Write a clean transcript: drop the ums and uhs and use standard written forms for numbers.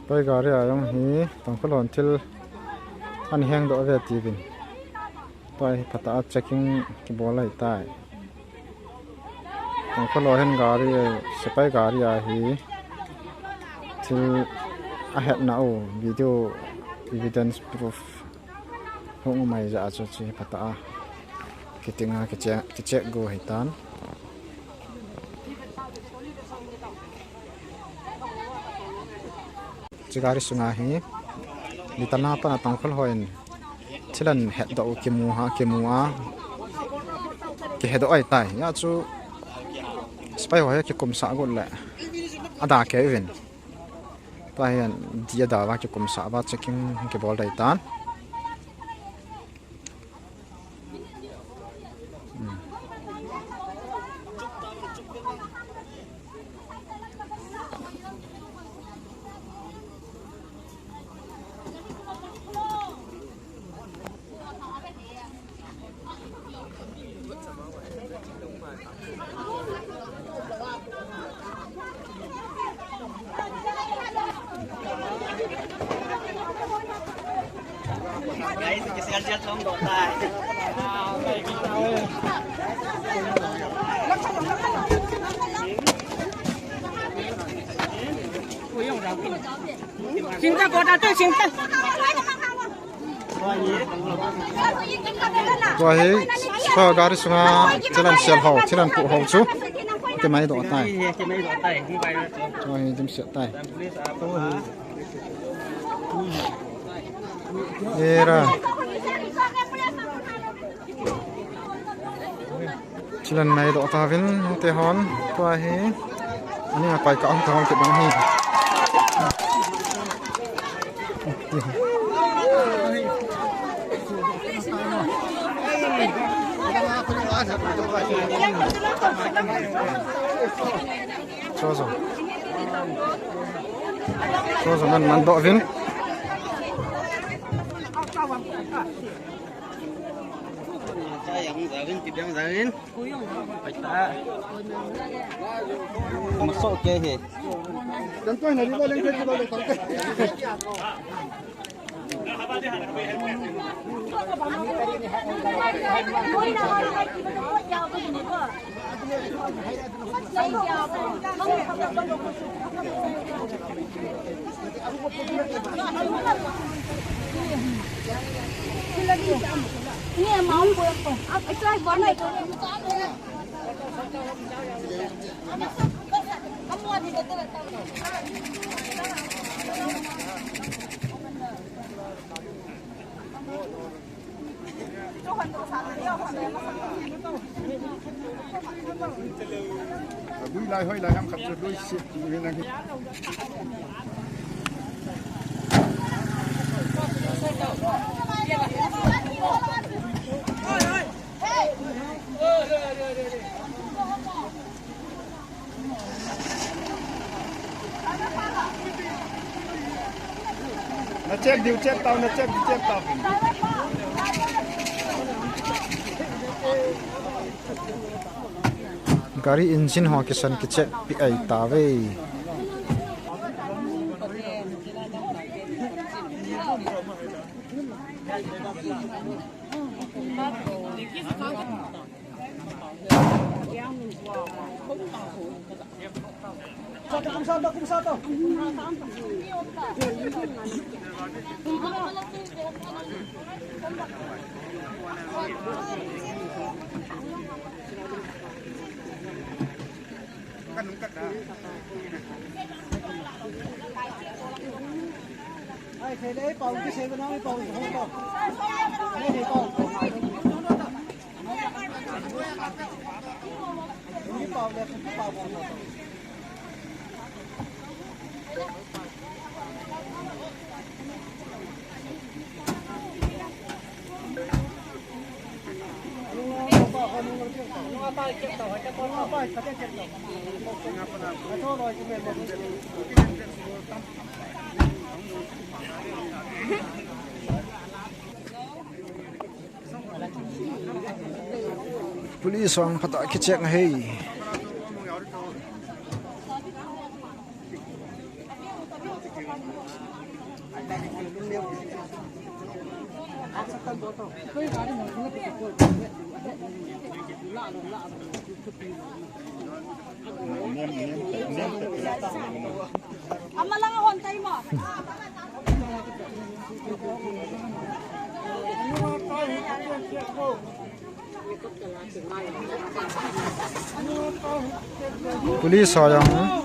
Pai gari ayong hi tangkolon til an heng do ve ti bin toy phata checking ki bolai tai tangkolo hen gari sepai gari a hi til a het na o video evidence proof hong mai za chu chi phata kitinga ki check go hitan chigari sunga hi litana pa na tangkhol hoin chilan het do kimu ha kimu a ki hedo ai tai ya chu spai hoya ki kum sa gol la ada ke even pa hian dia da wa ki kum sa ba checking ki bol dai tan新加坡的最新的。toy hi pa gari sunga chilan sial ho chilan pu ho chu ke mai do tai toy hi dim sial tai era chilan mai do ta vin te hon toy hi ani a pai ka ang thong ke bang hi so man do vin masuk ke he dan toy na dito lang dito lang ini mau apa? Itu lagi warna itu. Kamu ada betul tak? Bui lai hoi lai ham khap chu loi si ni na ki na check diu check tao na check tao gari engine ho kisan ki check pi ai ta ve kumsato kan nungkat dah ai thế đấy bầu cái xe của nó bầu không bầu đây thì bầu cái bầu đẹp cái bầu Police ang phata ki check hei Ama lang ako antay mo. Police आ जाऊँ